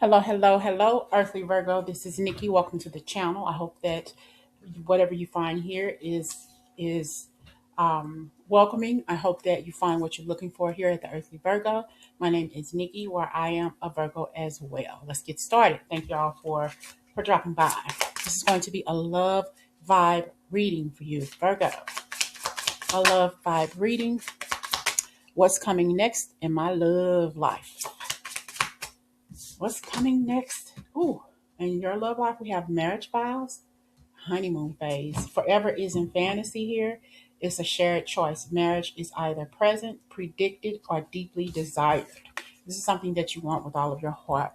Hello, hello, hello, Earthly Virgo. This is Nikki. Welcome to the channel. I hope that whatever you find here is welcoming. I hope that you find what you're looking for here at the Earthly Virgo. My name is Nikki, where I am a Virgo as well. Let's get started. Thank you all for dropping by. This is going to be a love vibe reading for you, Virgo. A love vibe reading. What's coming next in my love life? What's coming next? Ooh, in your love life, we have marriage vows, honeymoon phase. Forever isn't fantasy here. It's a shared choice. Marriage is either present, predicted, or deeply desired. This is something that you want with all of your heart.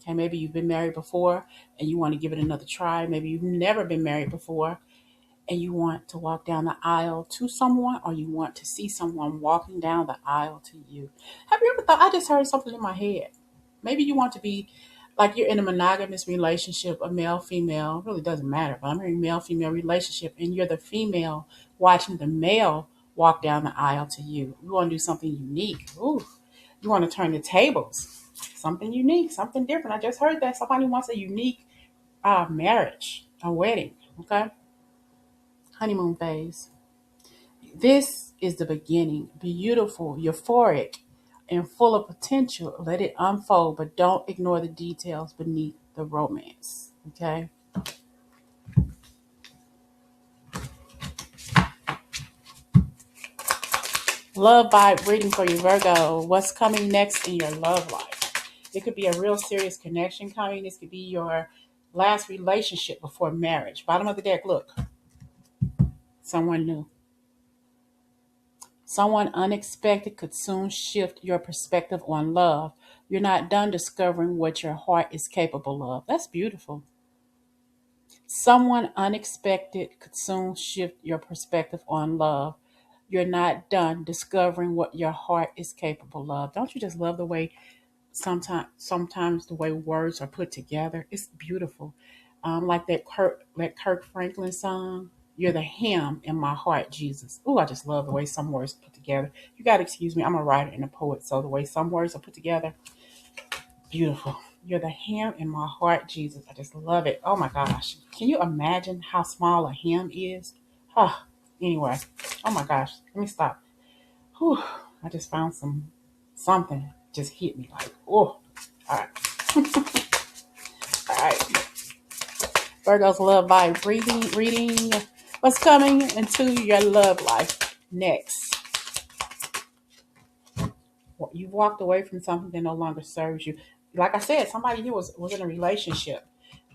Okay, maybe you've been married before and you want to give it another try. Maybe you've never been married before and you want to walk down the aisle to someone, or you want to see someone walking down the aisle to you. Have you ever thought, I just heard something in my head. Maybe you want to be like you're in a monogamous relationship, a male, female, really doesn't matter, but I'm hearing male, female relationship, and you're the female watching the male walk down the aisle to you. You want to do something unique. Ooh, you want to turn the tables. Something unique, something different. I just heard that somebody wants a unique marriage, a wedding. Okay, honeymoon phase. This is the beginning, beautiful, euphoric, and full of potential. Let it unfold, but don't ignore the details beneath the romance. Okay? Love vibe reading for you, Virgo. What's coming next in your love life? It could be a real serious connection coming. This could be your last relationship before marriage. Bottom of the deck, look. Someone new. Someone unexpected could soon shift your perspective on love. You're not done discovering what your heart is capable of. That's beautiful. Someone unexpected could soon shift your perspective on love. You're not done discovering what your heart is capable of. Don't you just love the way sometimes the way words are put together? It's beautiful. Like that Kirk Franklin song. You're the hymn in my heart, Jesus. Ooh, I just love the way some words are put together. You gotta excuse me, I'm a writer and a poet, so the way some words are put together, beautiful. You're the hymn in my heart, Jesus. I just love it. Oh my gosh. Can you imagine how small a hymn is? Huh. Anyway. Oh my gosh. Let me stop. Whew. I just found something just hit me like, oh. All right. All right. Virgo's love vibe reading. What's coming into your love life next? Well, you walked away from something that no longer serves you. Like I said, somebody here was in a relationship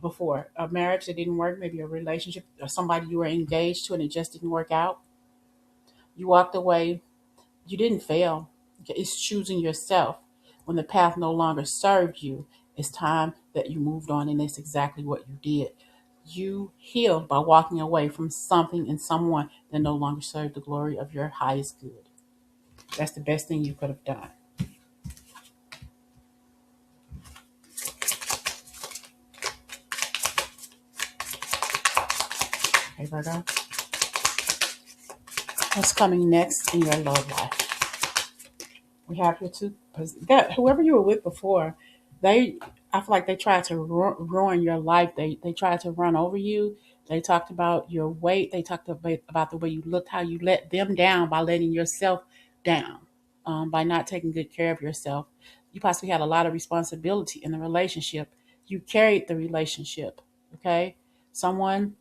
before, a marriage that didn't work, maybe a relationship or somebody you were engaged to and it just didn't work out. You walked away. You didn't fail. It's choosing yourself. When the path no longer served you, it's time that you moved on, and that's exactly what you did. You healed by walking away from something and someone that no longer served the glory of your highest good. That's the best thing you could have done. Okay, Virgo. What's coming next in your love life? We have here two. That whoever you were with before, they I feel like they tried to ruin your life. They tried to run over you. They talked about your weight. They talked about the way you looked, how you let them down by letting yourself down, by not taking good care of yourself. You possibly had a lot of responsibility in the relationship. You carried the relationship. Okay, someone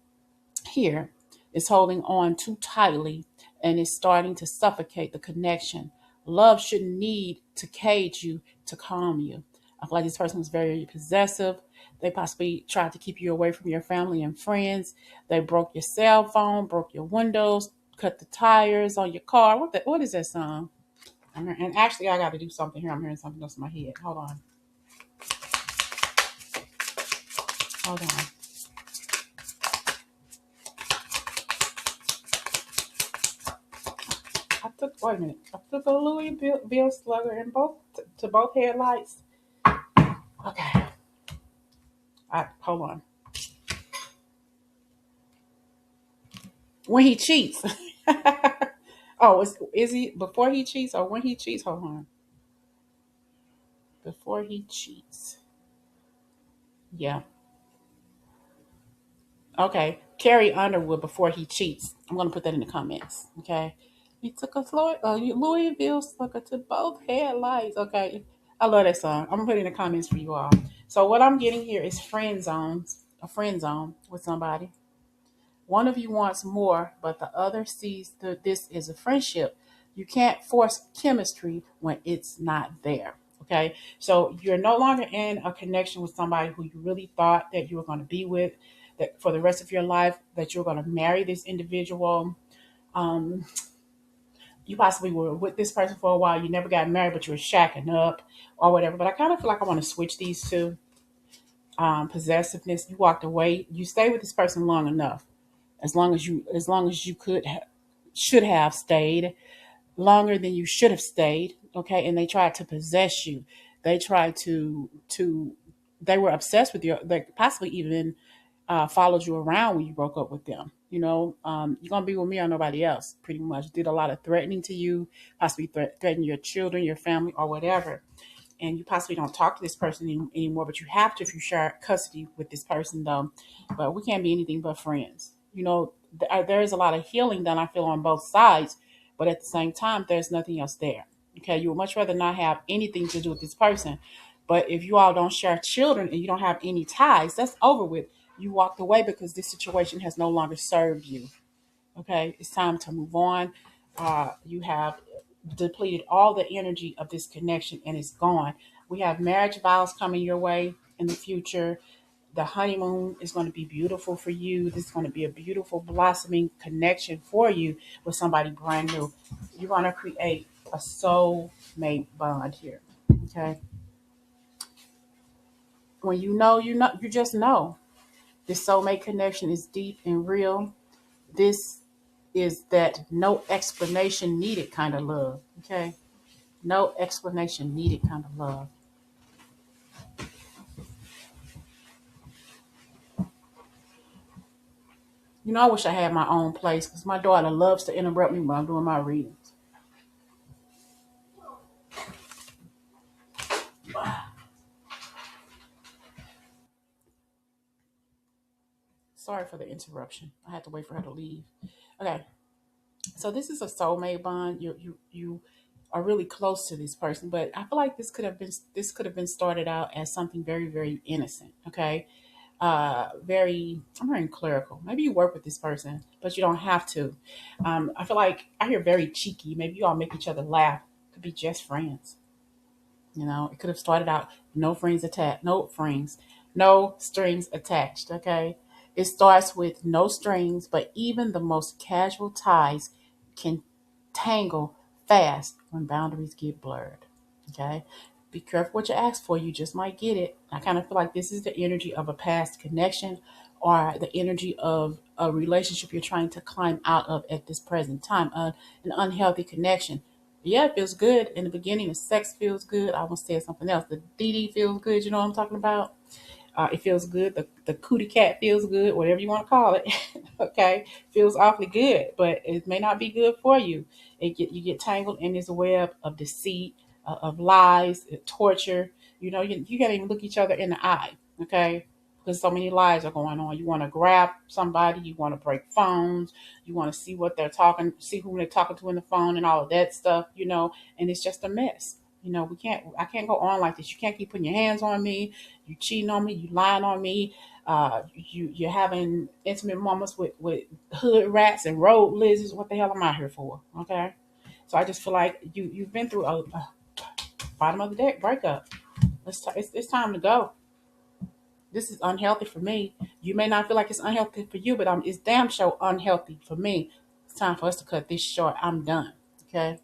here is holding on too tightly and is starting to suffocate the connection. Love shouldn't need to cage you to calm you. I feel like this person was very possessive. They possibly tried to keep you away from your family and friends. They broke your cell phone, broke your windows, cut the tires on your car. What is that song? And actually, I got to do something here. I'm hearing something else in my head. Hold on. Hold on. Wait a minute. I took a Louisville slugger in both to both headlights. Okay. Hold on. When he cheats. Oh, is he before he cheats or when he cheats? Hold on. Before he cheats. Yeah. Okay. Carrie Underwood before he cheats. I'm gonna put that in the comments. Okay. He took a Louisville slugger to both headlights. Okay. I love that song. I'm gonna put it in the comments for you all. So what I'm getting here is friend zones, a friend zone with somebody. One of you wants more, but the other sees this is a friendship. You can't force chemistry when it's not there. Okay. So you're no longer in a connection with somebody who you really thought that you were going to be with, that for the rest of your life, that you're going to marry this individual. Um, you possibly were with this person for a while. You never got married, but you were shacking up or whatever. But I kind of feel like I want to switch these two. Possessiveness. You walked away. You stayed with this person long enough, as long as you should have stayed longer than you should have stayed. Okay, and they tried to possess you. They tried to they were obsessed with you. They possibly even followed you around when you broke up with them. You're gonna be with me or nobody else. Pretty much did a lot of threatening to you, possibly threatening your children, your family, or whatever. And you possibly don't talk to this person anymore, but you have to if you share custody with this person, though. But we can't be anything but friends. There is a lot of healing done, I feel, on both sides, but at the same time, there's nothing else there. Okay, you would much rather not have anything to do with this person. But if you all don't share children and you don't have any ties, that's over with. You walked away because this situation has no longer served you. Okay, it's time to move on. You have depleted all the energy of this connection and it's gone. We have marriage vows coming your way in the future. The honeymoon is going to be beautiful for you. This is going to be a beautiful blossoming connection for you with somebody brand new. You're going to create a soulmate bond here. Okay. When you just know this soulmate connection is deep and real. This is that no explanation needed kind of love. Okay. No explanation needed kind of love. I wish I had my own place because my daughter loves to interrupt me when I'm doing my readings. Sorry for the interruption. I had to wait for her to leave. Okay, so this is a soulmate bond. You are really close to this person, but I feel like this could have been started out as something very very innocent. Okay, very I'm hearing clerical. Maybe you work with this person, but you don't have to. I feel like I hear very cheeky. Maybe you all make each other laugh. Could be just friends. It could have started out no strings attached. Okay. It starts with no strings, but even the most casual ties can tangle fast when boundaries get blurred. Okay. Be careful what you ask for. You just might get it. I kind of feel like this is the energy of a past connection or the energy of a relationship you're trying to climb out of at this present time, an unhealthy connection. Yeah, it feels good in the beginning. The sex feels good. I almost said something else. The DD feels good. You know what I'm talking about? It feels good. The cootie cat feels good, whatever you want to call it. Okay, feels awfully good, but it may not be good for you. You get tangled in this web of deceit, of lies, torture. You can't even look each other in the eye. Okay, because so many lies are going on. You want to grab somebody. You want to break phones. You want to see what they're talking, see who they're talking to in the phone, and all of that stuff. And it's just a mess. I can't go on like this. You can't keep putting your hands on me. You cheating on me. You lying on me. You're having intimate moments with hood rats and road lizards. What the hell am I here for? Okay. So I just feel like you've been through a bottom of the deck breakup. It's time to go. This is unhealthy for me. You may not feel like it's unhealthy for you, but it's damn sure unhealthy for me. It's time for us to cut this short. I'm done. Okay.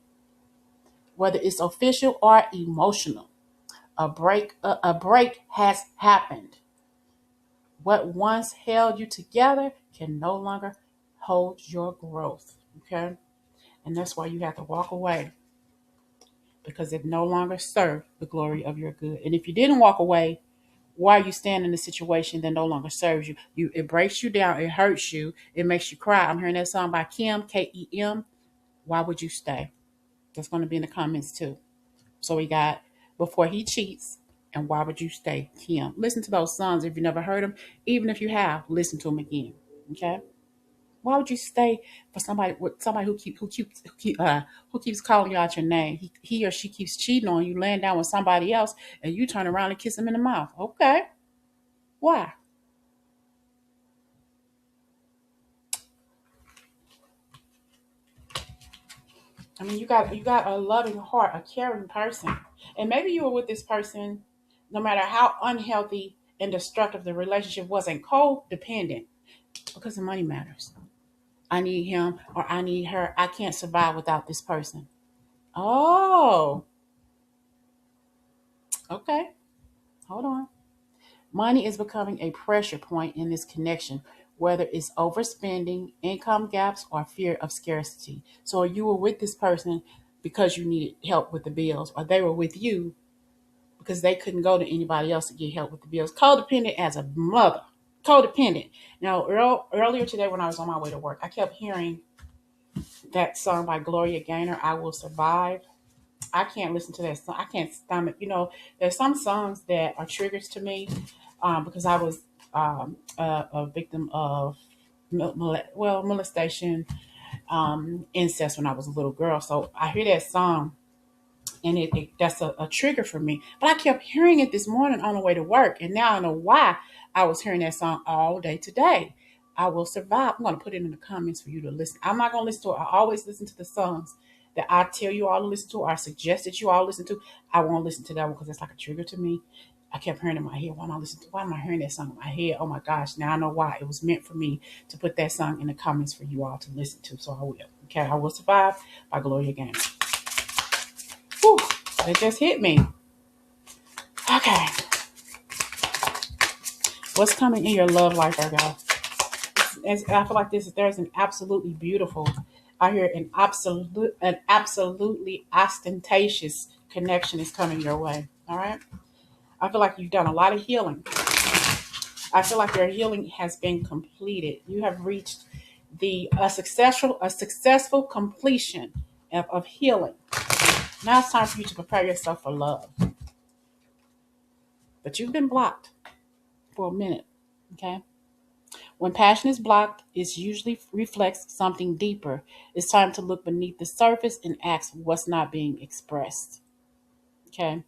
Whether it's official or emotional, a break has happened. What once held you together can no longer hold your growth. Okay. And that's why you have to walk away because it no longer served the glory of your good. And if you didn't walk away, why are you staying in a situation that no longer serves you? It breaks you down, it hurts you, it makes you cry. I'm hearing that song by Kim, Kem. Why would you stay? That's going to be in the comments too. So we got before he cheats, And why would you stay, Kim? Listen to those songs if you never heard them. Even if you have, listen to them again. Okay. Why would you stay for somebody with somebody who keeps calling you out your name? He or she keeps cheating on you, laying down with somebody else, and you turn around and kiss him in the mouth. Okay. Why? I mean, you got a loving heart, a caring person, and maybe you were with this person, no matter how unhealthy and destructive the relationship was, and codependent because the money matters. I need him or I need her. I can't survive without this person. Oh, okay. Hold on. Money is becoming a pressure point in this connection, whether it's overspending, income gaps, or fear of scarcity. So you were with this person because you needed help with the bills, or they were with you because they couldn't go to anybody else to get help with the bills. Codependent as a mother. Codependent. Now, earlier today when I was on my way to work, I kept hearing that song by Gloria Gaynor, I Will Survive. I can't listen to that song. I can't stomach. There's some songs that are triggers to me because I was a victim of molestation, incest when I was a little girl. So I hear that song and that's a trigger for me. But I kept hearing it this morning on the way to work, and now I know why I was hearing that song all day today. I will survive. I'm going to put it in the comments for you to listen. I'm not going to listen to it. I always listen to the songs that I tell you all to listen to, or I suggest that you all listen to. I won't listen to that one because it's like a trigger to me. I kept hearing it in my head. Why am I hearing that song in my head? Oh my gosh, now I know why. It was meant for me to put that song in the comments for you all to listen to. So I will. Okay, I Will Survive by Gloria Gaynor. Whew, it just hit me. Okay. What's coming in your love life, Virgo? I feel like there's an absolutely beautiful, I hear an absolutely ostentatious connection is coming your way. All right. I feel like you've done a lot of healing. I feel like your healing has been completed. You have reached a successful completion of healing. Now it's time for you to prepare yourself for love. But you've been blocked for a minute. Okay. When passion is blocked, it usually reflects something deeper. It's time to look beneath the surface and ask what's not being expressed. Okay.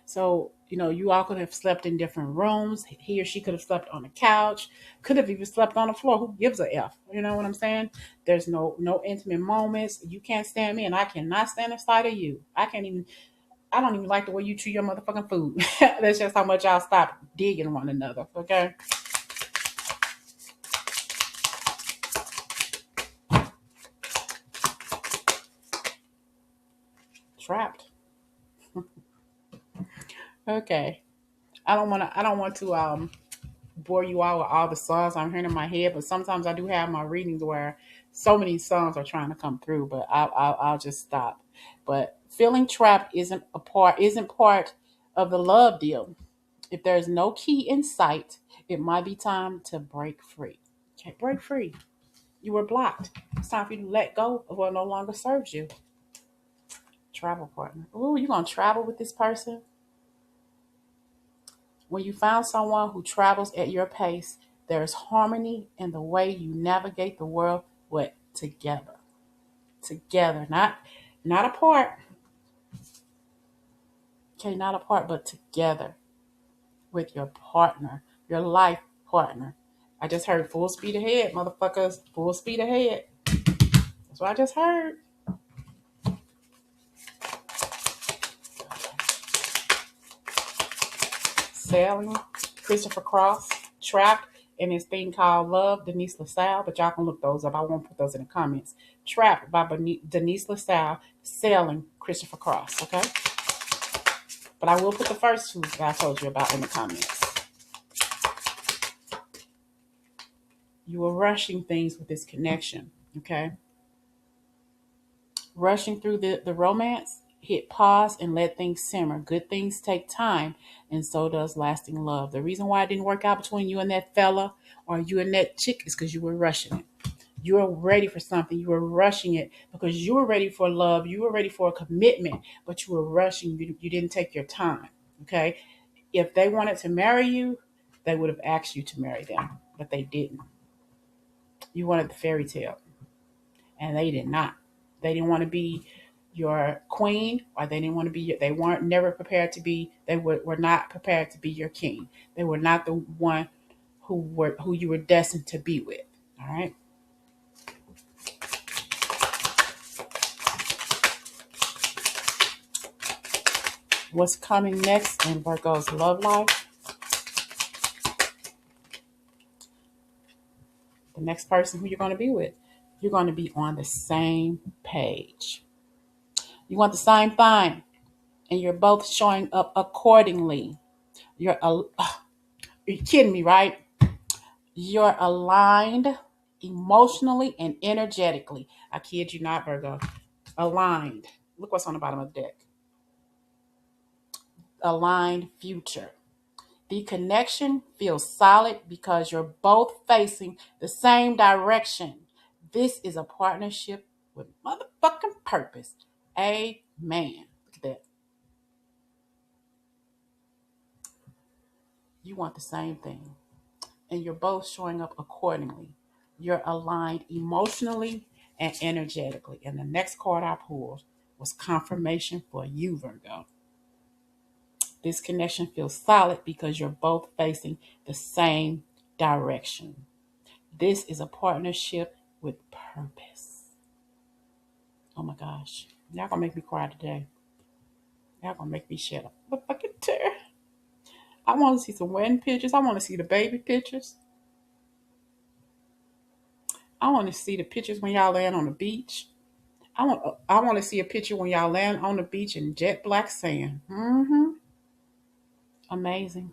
So, you all could have slept in different rooms. He or she could have slept on the couch, could have even slept on the floor. Who gives a F? You know what I'm saying? There's no intimate moments. You can't stand me and I cannot stand inside of you. I don't even like the way you chew your motherfucking food. That's just how much y'all stop digging one another. Okay. Trapped. Okay. I don't want to bore you all with all the songs I'm hearing in my head, but sometimes I do have my readings where so many songs are trying to come through, but I'll just stop. But feeling trapped isn't part of the love deal. If there's no key in sight, it might be time to break free. Okay, break free. You were blocked. It's time for you to let go of what no longer serves you. Travel partner. Ooh, you gonna travel with this person? When you find someone who travels at your pace, there's harmony in the way you navigate the world with together. Together, not apart. Okay, not apart, but together with your partner, your life partner. I just heard full speed ahead, motherfuckers. Full speed ahead. That's what I just heard. Sailing, Christopher Cross, Trapped, and his thing called Love, Denise LaSalle, but y'all can look those up. I won't put those in the comments. Trapped by Denise LaSalle, Sailing, Christopher Cross, okay? But I will put the first two that I told you about in the comments. You were rushing things with this connection, okay? Rushing through the romance, hit pause and let things simmer. Good things take time, and so does lasting love. The reason why it didn't work out between you and that fella or you and that chick is because you were rushing it. You were ready for something. You were rushing it because you were ready for love. You were ready for a commitment, but you were rushing. You didn't take your time. Okay. If they wanted to marry you, they would have asked you to marry them, but they didn't. You wanted the fairy tale, and they did not. They didn't want to be your queen, or they didn't want to be your, they weren't never prepared to be, were not prepared to be your king. They were not the one who you were destined to be with. All right. What's coming next in Virgo's love life? The next person who you're going to be with, you're going to be on the same page. You want the same thing, and you're both showing up accordingly. Are you kidding me, right? You're aligned emotionally and energetically. I kid you not, Virgo. Aligned. Look what's on the bottom of the deck. Aligned future. The connection feels solid because you're both facing the same direction. This is a partnership with motherfucking purpose. Amen. Look at that. You want the same thing, and you're both showing up accordingly. You're aligned emotionally and energetically. And the next card I pulled was confirmation for you, Virgo. This connection feels solid because you're both facing the same direction. This is a partnership with purpose. Oh my gosh. Y'all gonna make me cry today. Y'all gonna make me shed a fucking tear. I want to see some wedding pictures. I want to see the baby pictures. I want to see the pictures when y'all land on the beach. I want to see a picture when y'all land on the beach in jet black sand. Amazing.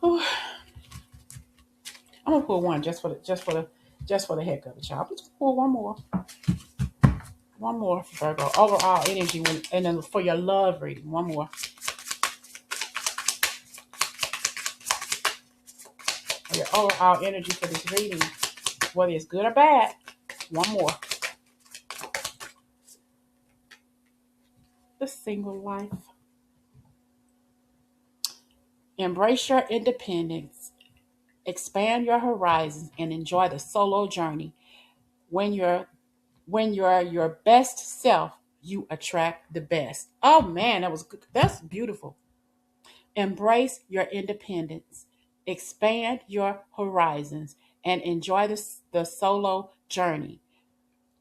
Whew. I'm gonna pull one just for the heck of it, y'all. Just pull one more. One more for Virgo. Overall energy and then for your love reading. One more. For your overall energy for this reading, whether it's good or bad. One more. The single life. Embrace your independence. Expand your horizons and enjoy the solo journey. When you're your best self, you attract the best. Oh man, that was good. That's beautiful. Embrace your independence. Expand your horizons and enjoy the solo journey.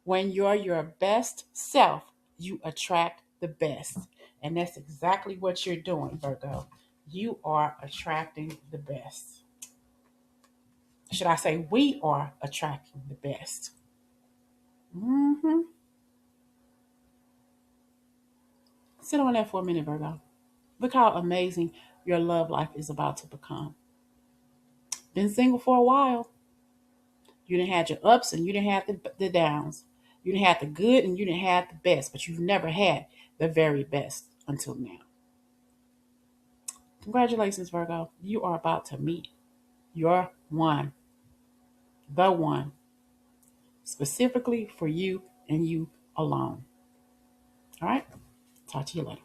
When you're your best self, you attract the best. And that's exactly what you're doing, Virgo. You are attracting the best. Should I say, we are attracting the best? Mm-hmm. Sit on that for a minute, Virgo. Look how amazing your love life is about to become. Been single for a while. You didn't have your ups and you didn't have the downs. You didn't have the good and you didn't have the best, but you've never had the very best until now. Congratulations, Virgo. You are about to meet your one, the one, specifically for you and you alone. All right? Talk to you later.